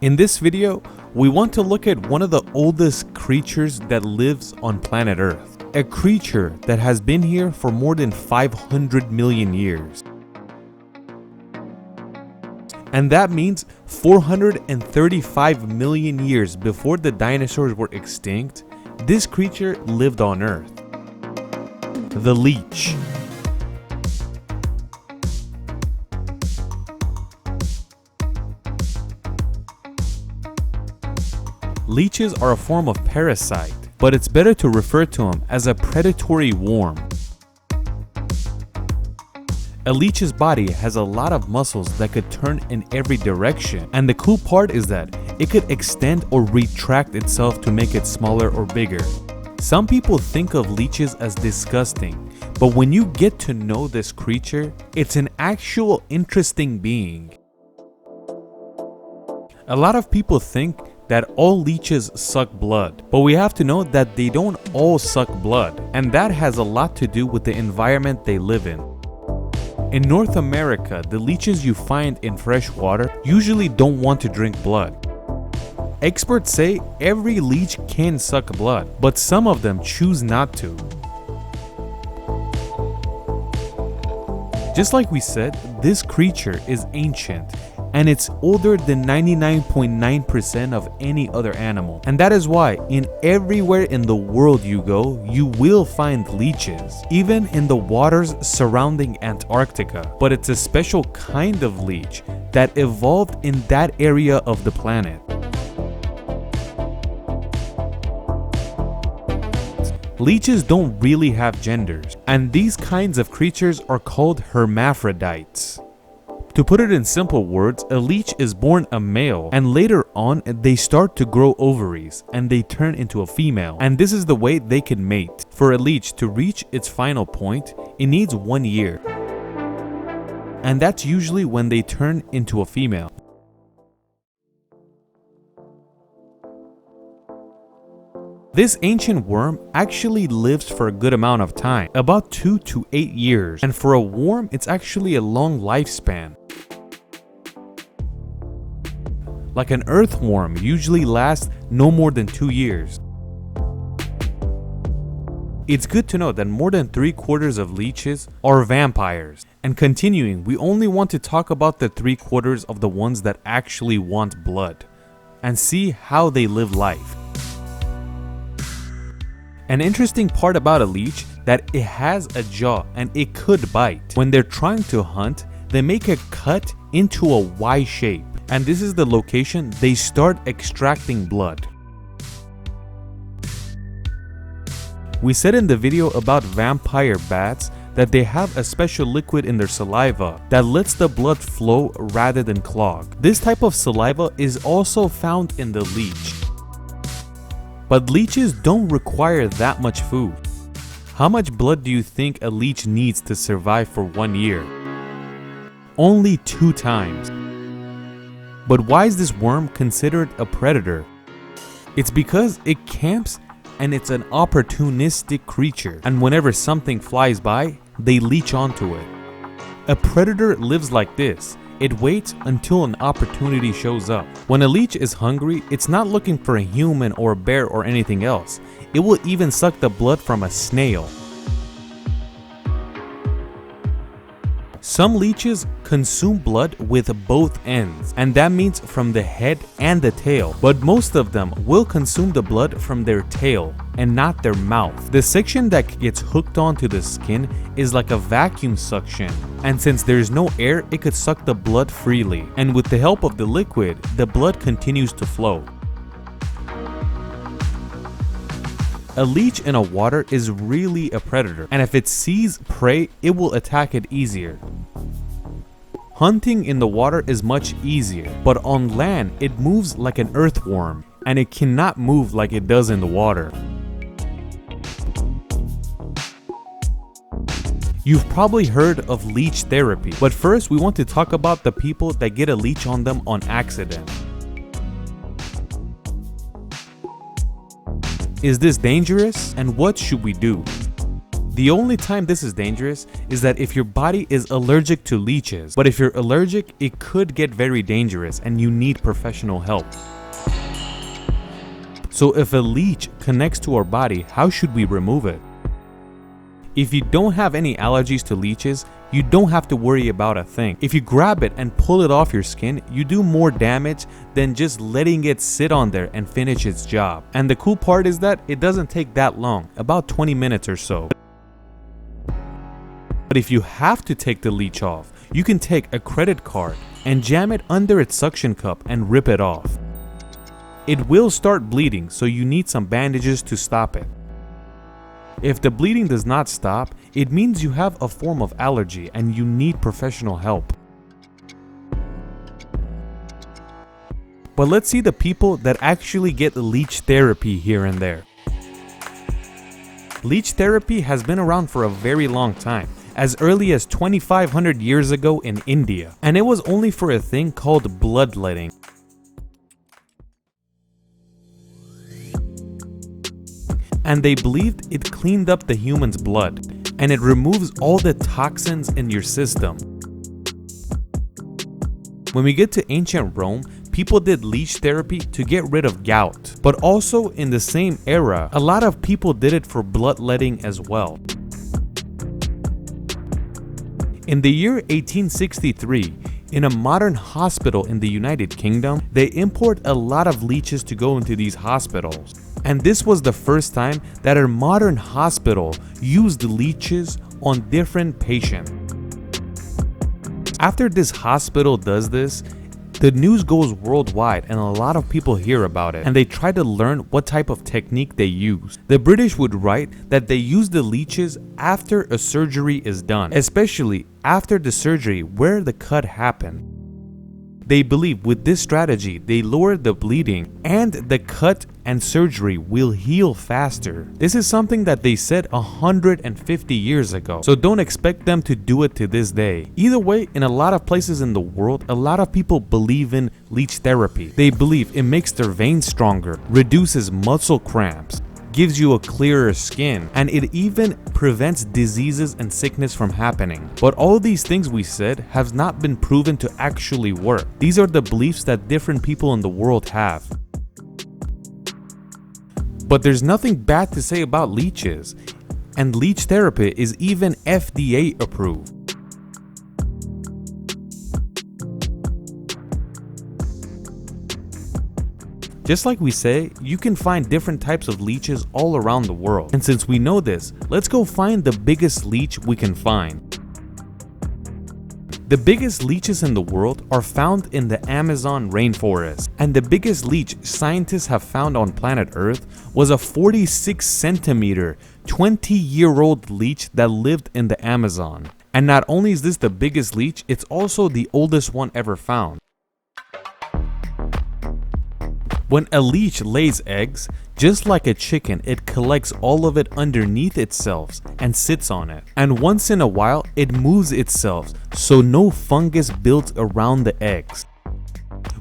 In this video, we want to look at one of the oldest creatures that lives on planet Earth. A creature that has been here for more than 500 million years. And that means 435 million years before the dinosaurs were extinct, this creature lived on Earth. The leech. Leeches are a form of parasite, but it's better to refer to them as a predatory worm. A leech's body has a lot of muscles that could turn in every direction, and the cool part is that it could extend or retract itself to make it smaller or bigger. Some people think of leeches as disgusting, but when you get to know this creature, it's an actual interesting being. A lot of people think that all leeches suck blood, but we have to know that they don't all suck blood, and that has a lot to do with the environment they live in. In North America, the leeches you find in fresh water usually don't want to drink blood. Experts say every leech can suck blood, but some of them choose not to. Just like we said, this creature is ancient, and it's older than 99.9% of any other animal. And that is why in everywhere in the world you go, you will find leeches, even in the waters surrounding Antarctica. But it's a special kind of leech that evolved in that area of the planet. Leeches don't really have genders, and these kinds of creatures are called hermaphrodites. To put it in simple words, a leech is born a male, and later on they start to grow ovaries and they turn into a female, and this is the way they can mate. For a leech to reach its final point, it needs 1 year, and that's usually when they turn into a female. This ancient worm actually lives for a good amount of time, about 2 to 8 years, and for a worm it's actually a long lifespan. Like an earthworm usually lasts no more than 2 years. It's good to know that more than 3/4 of leeches are vampires. And continuing, we only want to talk about the 3/4 of the ones that actually want blood, and see how they live life. An interesting part about a leech that it has a jaw and it could bite. When they're trying to hunt, they make a cut into a Y shape, and this is the location they start extracting blood. We said in the video about vampire bats that they have a special liquid in their saliva that lets the blood flow rather than clog. This type of saliva is also found in the leech. But leeches don't require that much food. How much blood do you think a leech needs to survive for 1 year? Only 2 times. But why is this worm considered a predator? It's because it camps and it's an opportunistic creature, and whenever something flies by, they leech onto it. A predator lives like this. It waits until an opportunity shows up. When a leech is hungry, it's not looking for a human or a bear or anything else. It will even suck the blood from a snail. Some leeches consume blood with both ends, and that means from the head and the tail, but most of them will consume the blood from their tail and not their mouth. The section that gets hooked onto the skin is like a vacuum suction, and since there's no air, it could suck the blood freely, and with the help of the liquid, the blood continues to flow. A leech in a water is really a predator, and if it sees prey, it will attack it easier. Hunting in the water is much easier, but on land, it moves like an earthworm, and it cannot move like it does in the water. You've probably heard of leech therapy, but first we want to talk about the people that get a leech on them on accident. Is this dangerous, and what should we do? The only time this is dangerous is that if your body is allergic to leeches. But if you're allergic, it could get very dangerous and you need professional help. So if a leech connects to our body, how should we remove it? If you don't have any allergies to leeches, you don't have to worry about a thing. If you grab it and pull it off your skin, you do more damage than just letting it sit on there and finish its job. And the cool part is that it doesn't take that long, about 20 minutes or so. But if you have to take the leech off, you can take a credit card and jam it under its suction cup and rip it off. It will start bleeding, so you need some bandages to stop it. If the bleeding does not stop, it means you have a form of allergy and you need professional help. But let's see the people that actually get leech therapy here and there. Leech therapy has been around for a very long time, as early as 2500 years ago in India, and it was only for a thing called bloodletting. And they believed it cleaned up the human's blood, and it removes all the toxins in your system. When we get to ancient Rome, people did leech therapy to get rid of gout. But also in the same era, a lot of people did it for bloodletting as well. In the year 1863, in a modern hospital in the United Kingdom, they import a lot of leeches to go into these hospitals. And this was the first time that a modern hospital used leeches on different patients. After this hospital does this, the news goes worldwide and a lot of people hear about it, and they try to learn what type of technique they use. The British would write that they use the leeches after a surgery is done, especially after the surgery where the cut happened. They believe with this strategy, they lower the bleeding and the cut and surgery will heal faster. This is something that they said 150 years ago, so don't expect them to do it to this day. Either way, in a lot of places in the world, a lot of people believe in leech therapy. They believe it makes their veins stronger, reduces muscle cramps, gives you a clearer skin, and it even prevents diseases and sickness from happening. But all these things we said have not been proven to actually work. These are the beliefs that different people in the world have. But there's nothing bad to say about leeches, and leech therapy is even FDA approved. Just like we say, you can find different types of leeches all around the world. And since we know this, let's go find the biggest leech we can find. The biggest leeches in the world are found in the Amazon rainforest, and the biggest leech scientists have found on planet Earth was a 46 centimeter, 20-year-old leech that lived in the Amazon. And not only is this the biggest leech, it's also the oldest one ever found. When a leech lays eggs, just like a chicken, it collects all of it underneath itself and sits on it. And once in a while, it moves itself so no fungus builds around the eggs.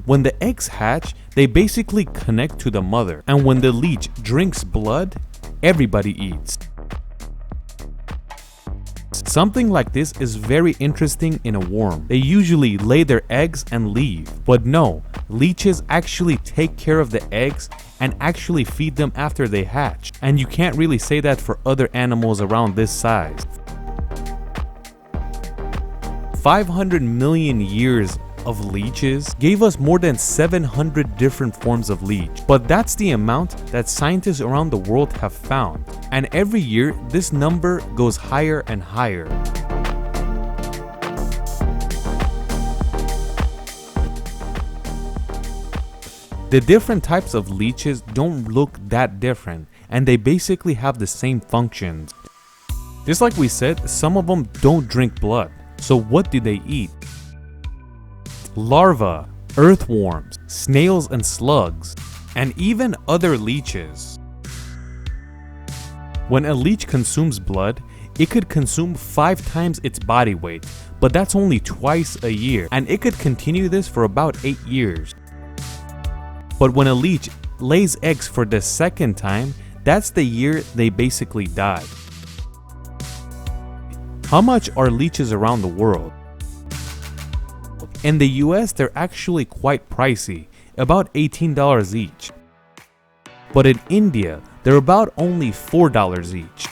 When the eggs hatch, they basically connect to the mother. And when the leech drinks blood, everybody eats. Something like this is very interesting in a worm. They usually lay their eggs and leave. But no, leeches actually take care of the eggs and actually feed them after they hatch. And you can't really say that for other animals around this size. 500 million years of leeches gave us more than 700 different forms of leech. But that's the amount that scientists around the world have found. And every year, this number goes higher and higher. The different types of leeches don't look that different, and they basically have the same functions. Just like we said, some of them don't drink blood. So what do they eat? Larvae, earthworms, snails and slugs, and even other leeches. When a leech consumes blood, it could consume 5 times its body weight, but that's only twice a year, and it could continue this for about 8 years. But when a leech lays eggs for the second time, that's the year they basically die. How much are leeches around the world? In the US, they're actually quite pricey, about $18 each. But in India, they're about only $4 each.